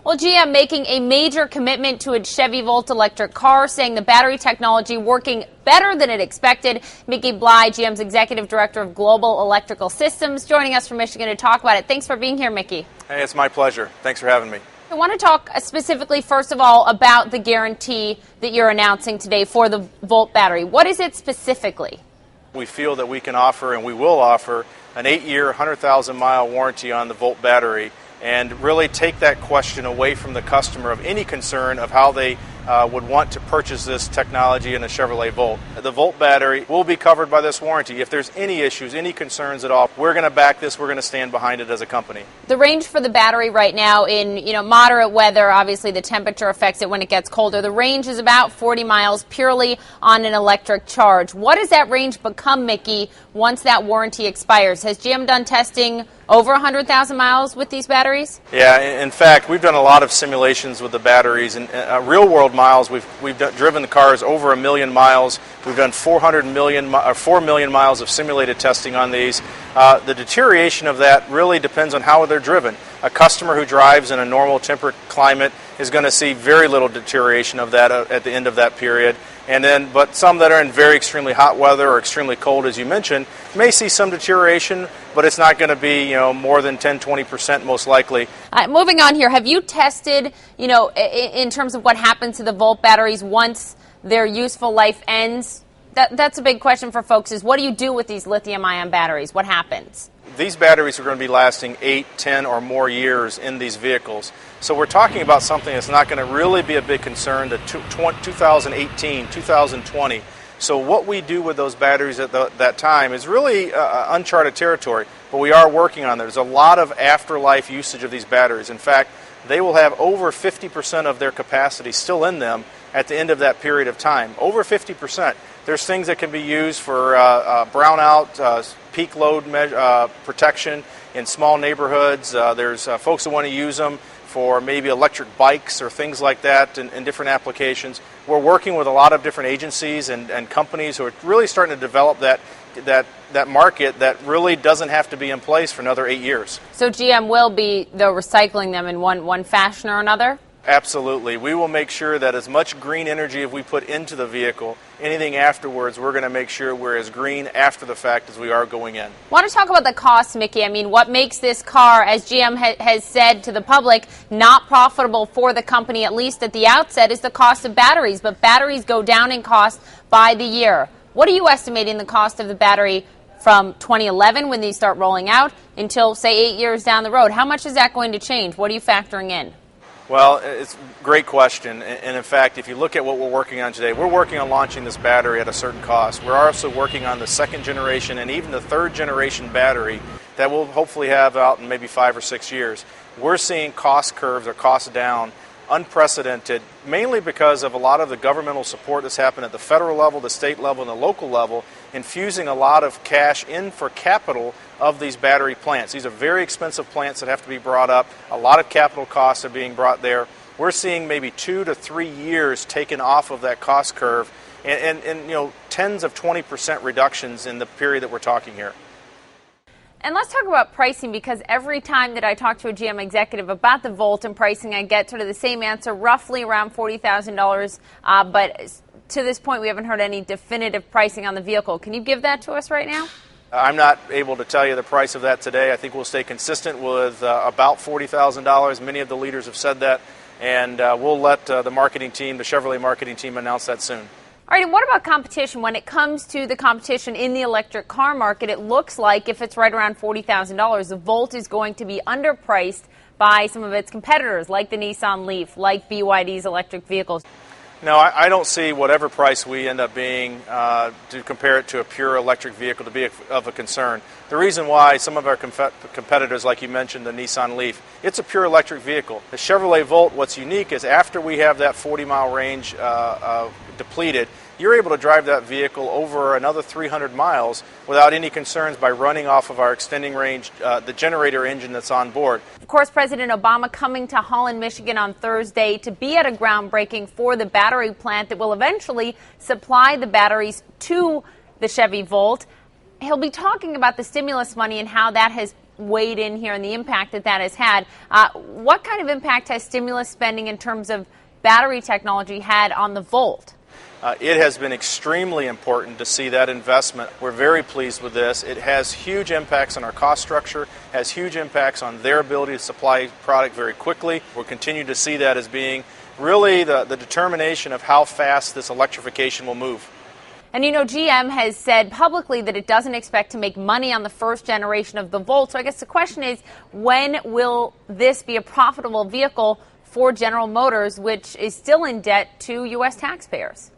Well, GM making a major commitment to its Chevy Volt electric car, saying the battery technology working better than it expected. Mickey Bly, GM's Executive Director of Global Electrical Systems, joining us from Michigan to talk about it. Thanks for being here, Mickey. Hey, it's my pleasure. Thanks for having me. I want to talk specifically, first of all, about the guarantee that you're announcing today for the Volt battery. What is it specifically? We feel that we can offer, and we will offer, an 8-year, 100,000-mile warranty on the Volt battery, and really take that question away from the customer of any concern of how they would want to purchase this technology in a Chevrolet Volt. The Volt battery will be covered by this warranty. If there's any issues, any concerns at all, we're going to back this. We're going to stand behind it as a company. The range for the battery right now in moderate weather, obviously the temperature affects it when it gets colder. The range is about 40 miles purely on an electric charge. What does that range become, Mickey, once that warranty expires? Has GM done testing over 100,000 miles with these batteries? Yeah, in fact, we've done a lot of simulations with the batteries, and real-world miles. We've driven the cars over 1 million miles. We've done 4 million miles of simulated testing on these. The deterioration of that really depends on how they're driven. A customer who drives in a normal temperate climate is going to see very little deterioration of that at the end of that period. But some that are in very extremely hot weather or extremely cold, as you mentioned, may see some deterioration, but it's not going to be, more than 10-20% most likely. Moving on here, have you tested, in terms of what happens to the Volt batteries once their useful life ends? That's a big question for folks, is what do you do with these lithium-ion batteries? What happens? These batteries are going to be lasting 8, 10, or more years in these vehicles. So we're talking about something that's not going to really be a big concern to 2018, 2020. So what we do with those batteries at that time is really uncharted territory, but we are working on it. There's a lot of afterlife usage of these batteries. In fact, they will have over 50% of their capacity still in them at the end of that period of time. Over 50%. There's things that can be used for brownout, peak load protection in small neighborhoods. There's folks that want to use them for maybe electric bikes or things like that in different applications. We're working with a lot of different agencies and companies who are really starting to develop that market that really doesn't have to be in place for another 8 years. So GM will be, though, recycling them in one fashion or another? Absolutely. We will make sure that as much green energy as we put into the vehicle, anything afterwards, we're going to make sure we're as green after the fact as we are going in. I want to talk about the cost, Mickey. I mean, what makes this car, as GM has said to the public, not profitable for the company, at least at the outset, is the cost of batteries. But batteries go down in cost by the year. What are you estimating the cost of the battery from 2011, when these start rolling out, until, say, 8 years down the road? How much is that going to change? What are you factoring in? Well, it's a great question, and in fact, if you look at what we're working on today, we're working on launching this battery at a certain cost. We're also working on the second generation and even the third generation battery that we'll hopefully have out in maybe 5 or 6 years. We're seeing cost curves or costs down, unprecedented, mainly because of a lot of the governmental support that's happened at the federal level, the state level, and the local level, infusing a lot of cash in for capital of these battery plants. These are very expensive plants that have to be brought up. A lot of capital costs are being brought there. We're seeing maybe 2 to 3 years taken off of that cost curve and tens of 20% reductions in the period that we're talking here. And let's talk about pricing, because every time that I talk to a GM executive about the Volt and pricing, I get sort of the same answer, roughly around $40,000. But to this point, we haven't heard any definitive pricing on the vehicle. Can you give that to us right now? I'm not able to tell you the price of that today. I think we'll stay consistent with about $40,000. Many of the leaders have said that, and we'll let the marketing team, the Chevrolet marketing team, announce that soon. All right, and what about competition? When it comes to the competition in the electric car market, it looks like if it's right around $40,000, the Volt is going to be underpriced by some of its competitors, like the Nissan Leaf, like BYD's electric vehicles. No, I don't see whatever price we end up being to compare it to a pure electric vehicle to be of a concern. The reason why some of our competitors, like you mentioned, the Nissan Leaf, it's a pure electric vehicle. The Chevrolet Volt, what's unique is after we have that 40-mile range depleted, you're able to drive that vehicle over another 300 miles without any concerns by running off of our extending range, the generator engine that's on board. Of course, President Obama coming to Holland, Michigan on Thursday to be at a groundbreaking for the battery plant that will eventually supply the batteries to the Chevy Volt. He'll be talking about the stimulus money and how that has weighed in here and the impact that that has had. What kind of impact has stimulus spending in terms of battery technology had on the Volt? It has been extremely important to see that investment. We're very pleased with this. It has huge impacts on our cost structure, has huge impacts on their ability to supply product very quickly. We'll continue to see that as being really the determination of how fast this electrification will move. And you know, GM has said publicly that it doesn't expect to make money on the first generation of the Volt. So I guess the question is, when will this be a profitable vehicle for General Motors, which is still in debt to U.S. taxpayers?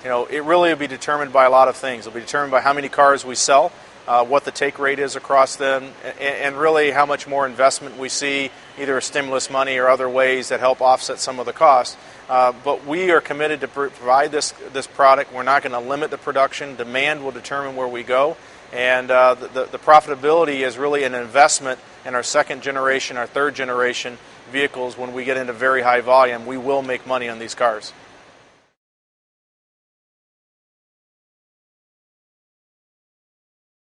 You know, it really will be determined by a lot of things. It will be determined by how many cars we sell, what the take rate is across them, and really how much more investment we see, either stimulus money or other ways that help offset some of the costs. But we are committed to provide this product. We're not going to limit the production. Demand will determine where we go. And the profitability is really an investment in our second generation, our third generation vehicles. When we get into very high volume, we will make money on these cars.